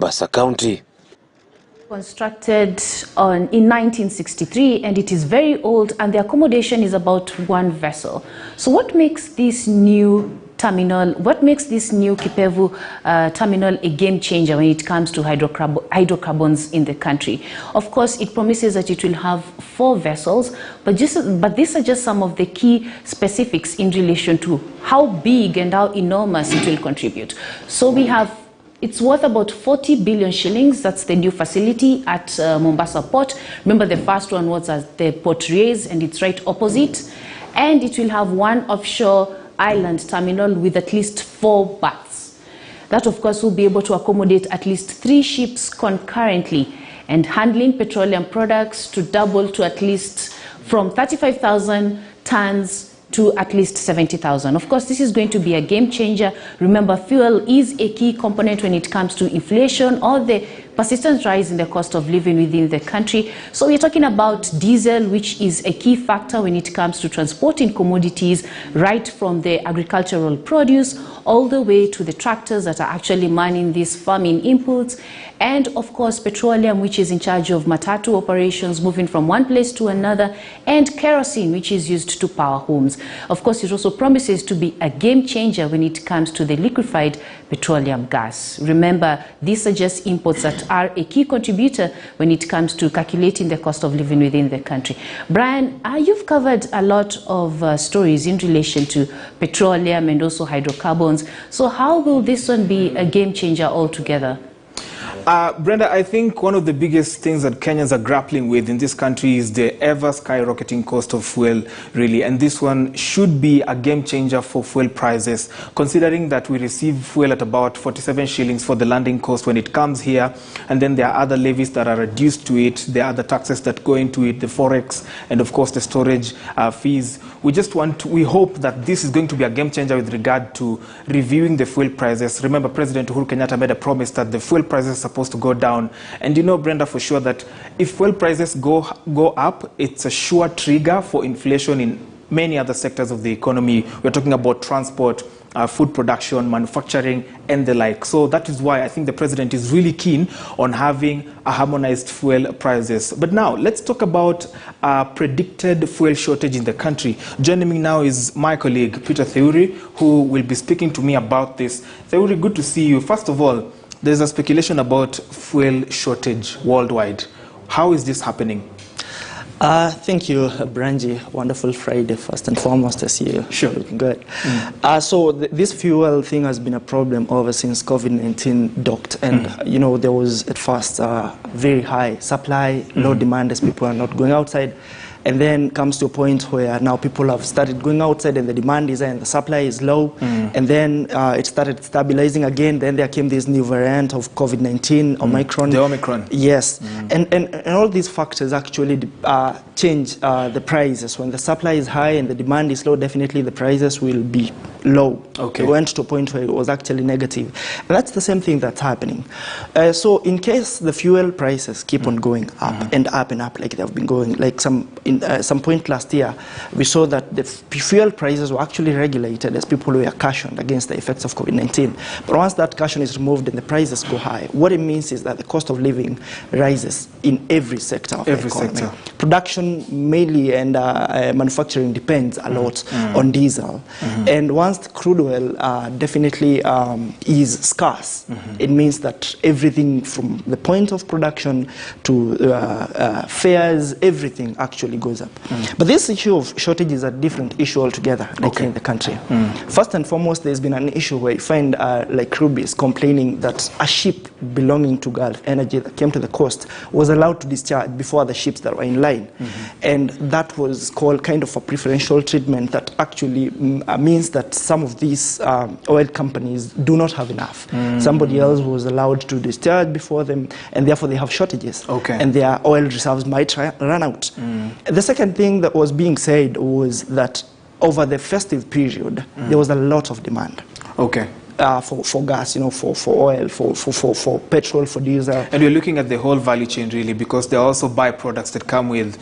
Mombasa County. Constructed in 1963, and it is very old, and the accommodation is about one vessel. So what makes this new terminal, what makes this new Kipevu terminal a game changer when it comes to hydrocarbons in the country? Of course, it promises that it will have 4 vessels, but these are just some of the key specifics in relation to how big and how enormous it will contribute. So we have, it's worth about 40 billion shillings. That's the new facility at Mombasa Port. Remember, the first one was at the Port Reis, and it's right opposite. And it will have one offshore island terminal with at least 4 berths. That, of course, will be able to accommodate at least 3 ships concurrently, and handling petroleum products to double to at least from 35,000 tons to at least 70,000. Of course, this is going to be a game changer. Remember, fuel is a key component when it comes to inflation or the persistent rise in the cost of living within the country. So we're talking about diesel, which is a key factor when it comes to transporting commodities, right from the agricultural produce all the way to the tractors that are actually manning these farming inputs. And of course, petroleum, which is in charge of matatu operations, moving from one place to another, and kerosene, which is used to power homes. Of course, it also promises to be a game changer when it comes to the liquefied petroleum gas. Remember, these are just inputs that are a key contributor when it comes to calculating the cost of living within the country. Brian, you've covered a lot of stories in relation to petroleum and also hydrocarbons. So how will this one be a game changer altogether? Brenda, I think one of the biggest things that Kenyans are grappling with in this country is the ever skyrocketing cost of fuel, really. And this one should be a game changer for fuel prices, considering that we receive fuel at about 47 shillings for the landing cost when it comes here. And then there are other levies that are reduced to it. There are other taxes that go into it, the forex, and of course the storage fees. We hope that this is going to be a game changer with regard to reviewing the fuel prices. Remember, President Uhuru Kenyatta made a promise that the fuel prices are supposed to go down. And you know, Brenda, for sure that if fuel prices go up, it's a sure trigger for inflation in many other sectors of the economy. We're talking about transport, food production, manufacturing, and the like. So that is why I think the president is really keen on having a harmonized fuel prices. But now, let's talk about predicted fuel shortage in the country. Joining me now is my colleague, Peter Theuri, who will be speaking to me about this. Theuri, good to see you. First of all, there's a speculation about fuel shortage worldwide. How is this happening? Thank you, Branji. Wonderful Friday, first and foremost, to see you. Sure. Looking good. So this fuel thing has been a problem ever since COVID-19 docked. And, you know, there was at first very high supply, low demand as people are not going outside. And then comes to a point where now people have started going outside and the demand is there and the supply is low. And then it started stabilizing again. Then there came this new variant of COVID-19, Omicron. The Omicron. Yes. And all these factors actually change the prices. When the supply is high and the demand is low, definitely the prices will be low. Okay. It went to a point where it was actually negative. And that's the same thing that's happening. So in case the fuel prices keep on going up and up and up like they've been going, like some point last year, we saw that the fuel prices were actually regulated as people were cautioned against the effects of COVID-19. But once that caution is removed and the prices go high, what it means is that the cost of living rises in every sector of the economy. Production mainly and manufacturing depends a lot on diesel. And once the crude oil definitely is scarce, it means that everything from the point of production to fares, everything actually goes up. But this issue of shortage is a different issue altogether, like in the country. First and foremost, there's been an issue where you find like Rubis complaining that a ship belonging to Gulf Energy that came to the coast was allowed to discharge before the ships that were in line. And that was called kind of a preferential treatment that actually means that some of these oil companies do not have enough. Somebody else was allowed to discharge before them, and therefore they have shortages. And their oil reserves might run out. The second thing that was being said was that over the festive period, there was a lot of demand. For gas, you know, for oil, for petrol, for diesel. And we're looking at the whole value chain, really, because there are also byproducts that come with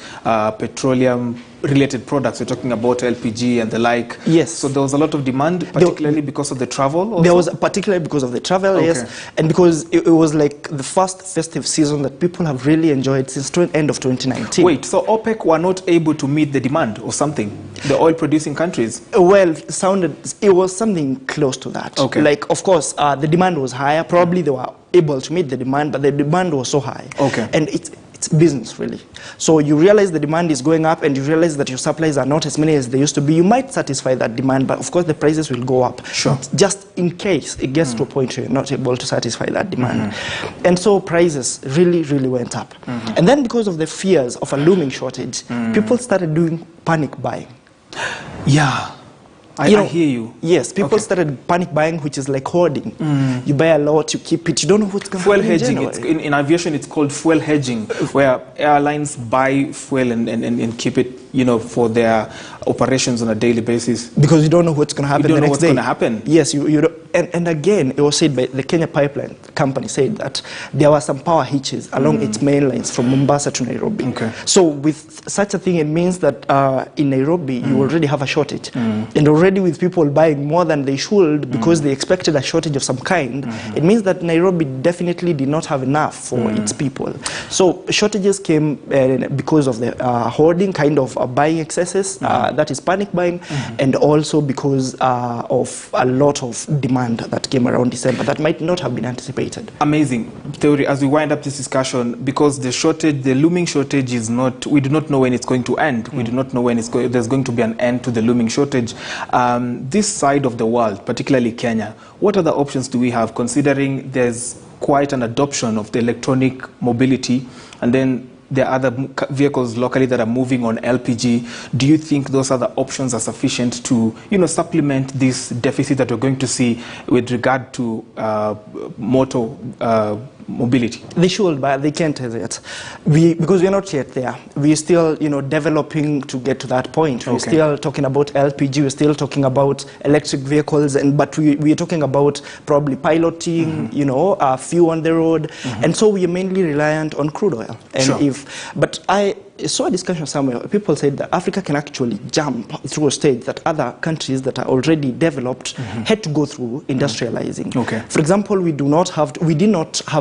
petroleum, related products. We're talking about LPG and the like. Yes. So there was a lot of demand, particularly because of the travel also? There was particularly because of the travel, Okay. yes. And because it was like the first festive season that people have really enjoyed since end of 2019. Wait, so OPEC were not able to meet the demand or something? The oil-producing countries? Well, it was something close to that. Okay. Like, of course, the demand was higher. Probably they were able to meet the demand, but the demand was so high. Okay. And it's business, really. So you realize the demand is going up and you realize that your supplies are not as many as they used to be. You might satisfy that demand, but of course the prices will go up. Sure. Just in case it gets to a point where you're not able to satisfy that demand. And so prices really, really went up. And then because of the fears of a looming shortage, people started doing panic buying. Yeah. I hear you. Yes, people started panic buying, which is like hoarding. You buy a lot, you keep it, you don't know what's going to happen. Fuel hedging, in aviation it's called fuel hedging, where airlines buy fuel and keep it, for their operations on a daily basis. Because you don't know what's going to happen the next day. You don't know what's going to happen. Yes, you don't, and again, it was said by the Kenya Pipeline Company said that there were some power hitches along its main lines from Mombasa to Nairobi. Okay. So with such a thing, it means that in Nairobi, you already have a shortage. And already with people buying more than they should because they expected a shortage of some kind, it means that Nairobi definitely did not have enough for its people. So shortages came because of the hoarding, kind of buying excesses, that is panic buying, and also because of a lot of demand that came around December that might not have been anticipated. Amazing. Theuri, as we wind up this discussion, because the looming shortage is not, we do not know when it's going to end. We do not know when there's going to be an end to the looming shortage. This side of the world, particularly Kenya, what other options do we have, considering there's quite an adoption of the electronic mobility, and then there are other vehicles locally that are moving on LPG? Do you think those other options are sufficient to, supplement this deficit that we're going to see with regard to motor mobility? They should, but they can't as yet. Because we're not yet there. We're still, developing to get to that point. We're still talking about LPG, we're still talking about electric vehicles, but we're talking about probably piloting, fuel on the road. And so we are mainly reliant on crude oil. And but I saw a discussion somewhere. People said that Africa can actually jump through a stage that other countries that are already developed had to go through industrializing. For example, we did not have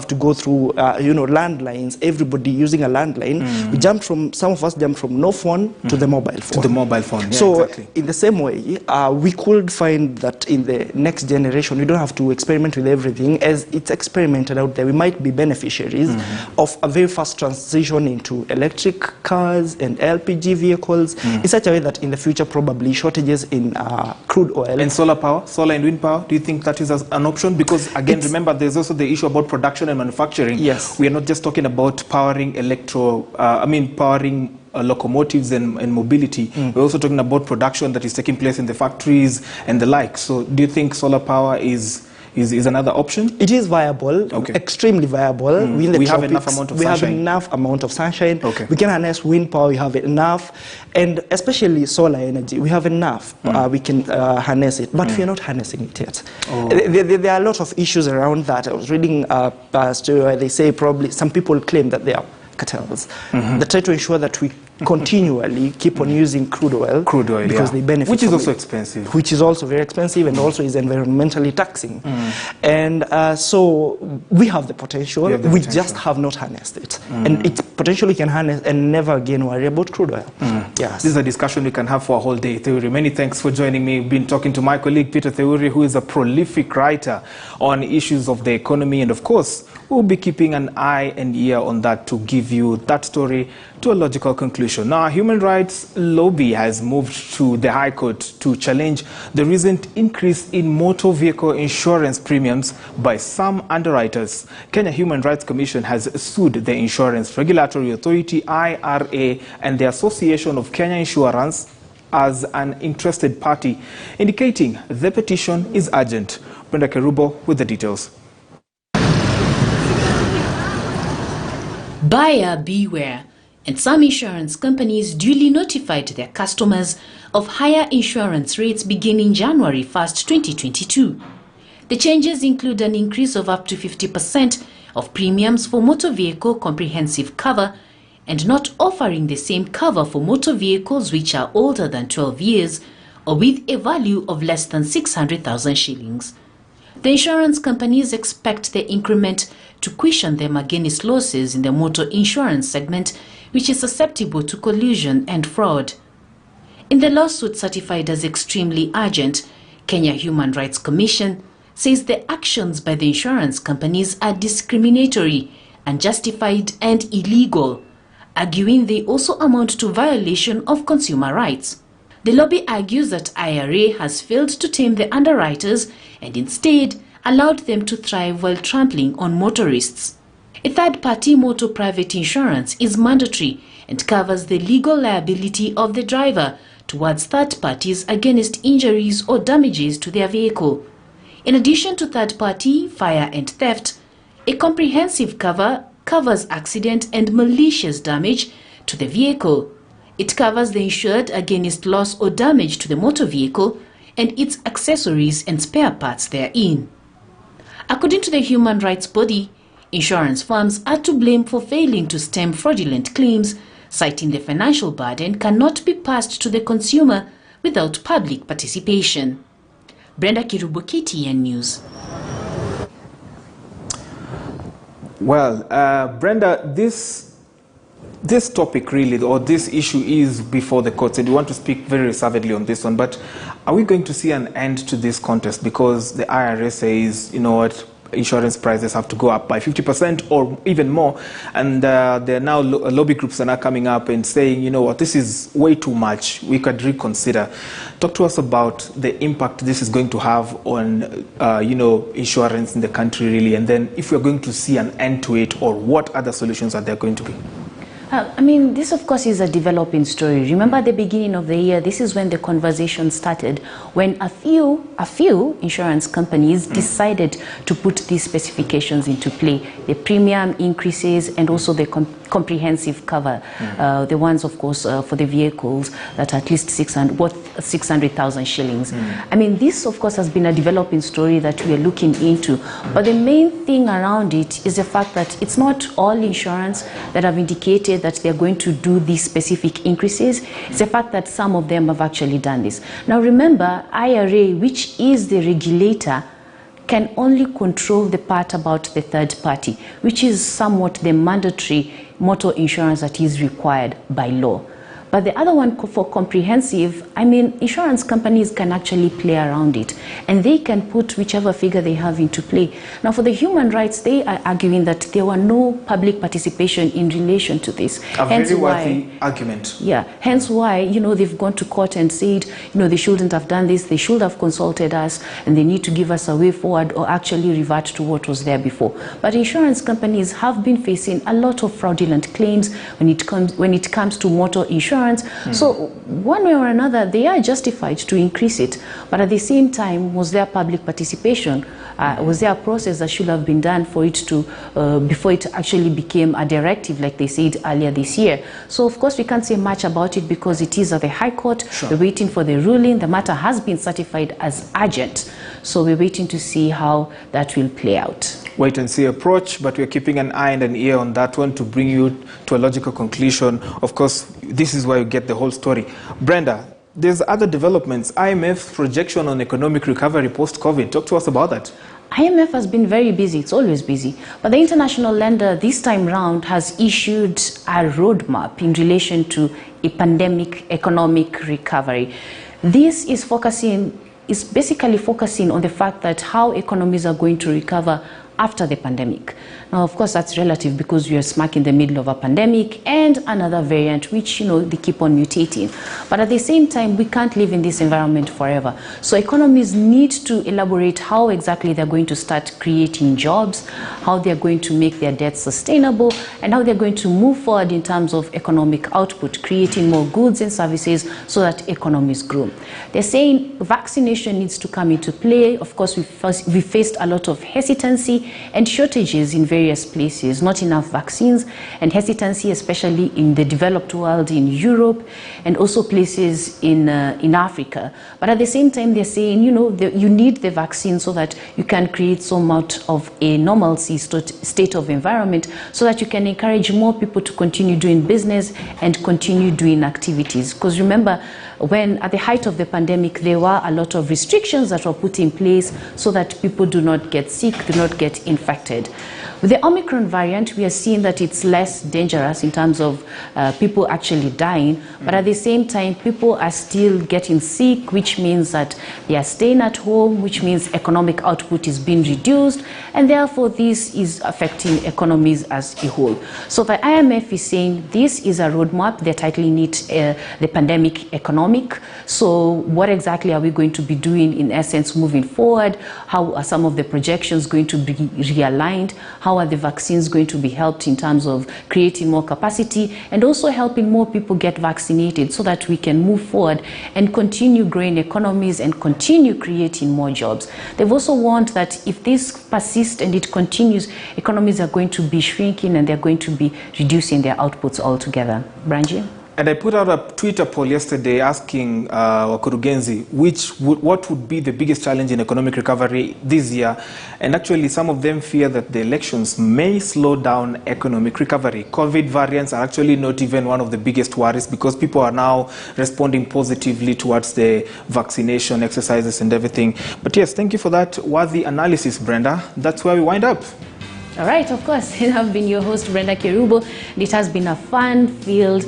to go through landlines. Everybody using a landline. Some of us jumped from no phone to the mobile phone. To the mobile phone. Yeah, so exactly. In the same way, we could find that in the next generation, we don't have to experiment with everything. As it's experimented out there, we might be beneficiaries of a very fast transition into electric cars and LPG vehicles in such a way that in the future probably shortages in crude oil. And solar power, solar and wind power, do you think that is an option? Because again, remember, there's also the issue about production and manufacturing. Yes. We are not just talking about powering powering locomotives and mobility. We're also talking about production that is taking place in the factories and the like. So do you think solar power is another option? It is viable, extremely viable. We have enough amount of sunshine. We have enough amount of sunshine. Okay. We can harness wind power, we have enough. And especially solar energy, we have enough. We can harness it, but we are not harnessing it yet. There are a lot of issues around that. I was reading they say probably some people claim that they are cartels that try to ensure that we continually keep on using crude oil because they benefit, which is from also it, expensive, which is also very expensive and also is environmentally taxing. And so we have the potential. We just have not harnessed it, and its potential we can harness and never again worry about crude oil. Yes, this is a discussion we can have for a whole day. Theuri, many thanks for joining me. We've been talking to my colleague Peter Theuri, who is a prolific writer on issues of the economy, and of course we'll be keeping an eye and ear on that to give you that story to a logical conclusion. Now, a human rights lobby has moved to the High Court to challenge the recent increase in motor vehicle insurance premiums by some underwriters. Kenya Human Rights Commission has sued the Insurance Regulatory Authority, IRA, and the Association of Kenya Insurance as an interested party, indicating the petition is urgent. Brenda Kerubo with the details. Buyer beware, and some insurance companies duly notified their customers of higher insurance rates beginning January 1st, 2022. The changes include an increase of up to 50% of premiums for motor vehicle comprehensive cover and not offering the same cover for motor vehicles which are older than 12 years or with a value of less than 600,000 shillings. The insurance companies expect the increment to cushion them against losses in the motor insurance segment, which is susceptible to collusion and fraud. In the lawsuit certified as extremely urgent, Kenya Human Rights Commission says the actions by the insurance companies are discriminatory, unjustified and illegal, arguing they also amount to violation of consumer rights. The lobby argues that IRA has failed to tame the underwriters and instead allowed them to thrive while trampling on motorists. A third-party motor private insurance is mandatory and covers the legal liability of the driver towards third parties against injuries or damages to their vehicle. In addition to third-party, fire and theft, a comprehensive cover covers accident and malicious damage to the vehicle. It covers the insured against loss or damage to the motor vehicle and its accessories and spare parts therein. According to the human rights body, insurance firms are to blame for failing to stem fraudulent claims, citing the financial burden cannot be passed to the consumer without public participation. Brenda, Kerubo, KTN News. Well, Brenda, this topic really, or this issue is before the courts, and we want to speak very reservedly on this one, but are we going to see an end to this contest? Because the IRS says, you know what, insurance prices have to go up by 50% or even more, and there are now lobby groups that are coming up and saying, you know what, this is way too much, we could reconsider. Talk to us about the impact this is going to have on insurance in the country really, and then if we're going to see an end to it, or what other solutions are there going to be? This of course is a developing story. Remember at the beginning of the year, this is when the conversation started, when a few insurance companies decided to put these specifications into play, the premium increases and also the comprehensive cover, the ones of course for the vehicles that are at least 600,000 shillings. This of course has been a developing story that we are looking into, but the main thing around it is the fact that it's not all insurance that have indicated that they're going to do these specific increases. It's the fact that some of them have actually done this. Now remember, IRA, which is the regulator, can only control the part about the third party, which is somewhat the mandatory motor insurance that is required by law. But the other one for comprehensive, insurance companies can actually play around it and they can put whichever figure they have into play. Now for the human rights, they are arguing that there were no public participation in relation to this. A very worthy argument. Yeah, hence why, they've gone to court and said, they shouldn't have done this, they should have consulted us and they need to give us a way forward or actually revert to what was there before. But insurance companies have been facing a lot of fraudulent claims when it comes to motor insurance. So one way or another, they are justified to increase it. But at the same time, was there public participation? Was there a process that should have been done for it to, before it actually became a directive, like they said earlier this year? So of course, we can't say much about it because it is at the High Court. Sure. We're waiting for the ruling. The matter has been certified as urgent. So we're waiting to see how that will play out. Wait and see approach, but we're keeping an eye and an ear on that one to bring you to a logical conclusion. Of course, this is where you get the whole story. Brenda, there's other developments. IMF projection on economic recovery post-COVID. Talk to us about that. IMF has been very busy. It's always busy. But the international lender this time round has issued a roadmap in relation to a pandemic economic recovery. This is basically focusing on the fact that how economies are going to recover after the pandemic. Now, of course, that's relative because we are smack in the middle of a pandemic and another variant, which, they keep on mutating. But at the same time, we can't live in this environment forever. So economies need to elaborate how exactly they're going to start creating jobs, how they're going to make their debts sustainable, and how they're going to move forward in terms of economic output, creating more goods and services so that economies grow. They're saying vaccination needs to come into play. Of course, we faced a lot of hesitancy and shortages in various various places, not enough vaccines, and hesitancy, especially in the developed world, in Europe, and also places in Africa. But at the same time, they're saying, you know, you need the vaccine so that you can create somewhat of a normalcy state of environment, so that you can encourage more people to continue doing business and continue doing activities. Because remember, when at the height of the pandemic, there were a lot of restrictions that were put in place so that people do not get sick, do not get infected. With the Omicron variant, we are seeing that it's less dangerous in terms of people actually dying, but at the same time, people are still getting sick, which means that they are staying at home, which means economic output is being reduced, and therefore this is affecting economies as a whole. So the IMF is saying this is a roadmap. They're titling it the pandemic economic. So what exactly are we going to be doing in essence moving forward? How are some of the projections going to be realigned? How are the vaccines going to be helped in terms of creating more capacity and also helping more people get vaccinated so that we can move forward and continue growing economies and continue creating more jobs? They've also warned that if this persists and it continues, economies are going to be shrinking and they're going to be reducing their outputs altogether. Branji? And I put out a Twitter poll yesterday asking Wakurugenzi what would be the biggest challenge in economic recovery this year. And actually, some of them fear that the elections may slow down economic recovery. COVID variants are actually not even one of the biggest worries because people are now responding positively towards the vaccination exercises and everything. But yes, thank you for that worthy analysis, Brenda. That's where we wind up. All right, of course, I have been your host, Brenda Kerubo. It has been a fun-filled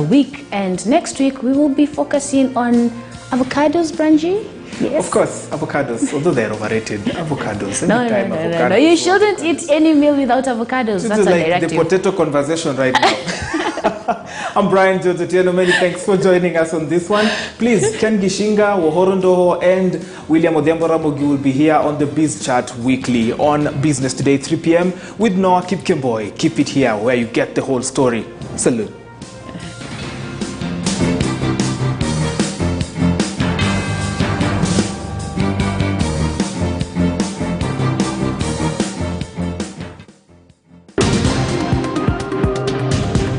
week, and next week we will be focusing on avocados, Branji. Yes. Of course, avocados, although they're overrated. Avocados, No. You shouldn't eat any meal without avocados. That's like directive. The potato conversation right now. I'm Brian Jojotieno. Many thanks for joining us on this one. Please, Ken Gishinga, Wohorondoho, and William Odhiambo Ramogi will be here on the Biz Chat weekly on Business Today, 3 p.m. with Noah Kipkemboy. Keep it here where you get the whole story. Salute.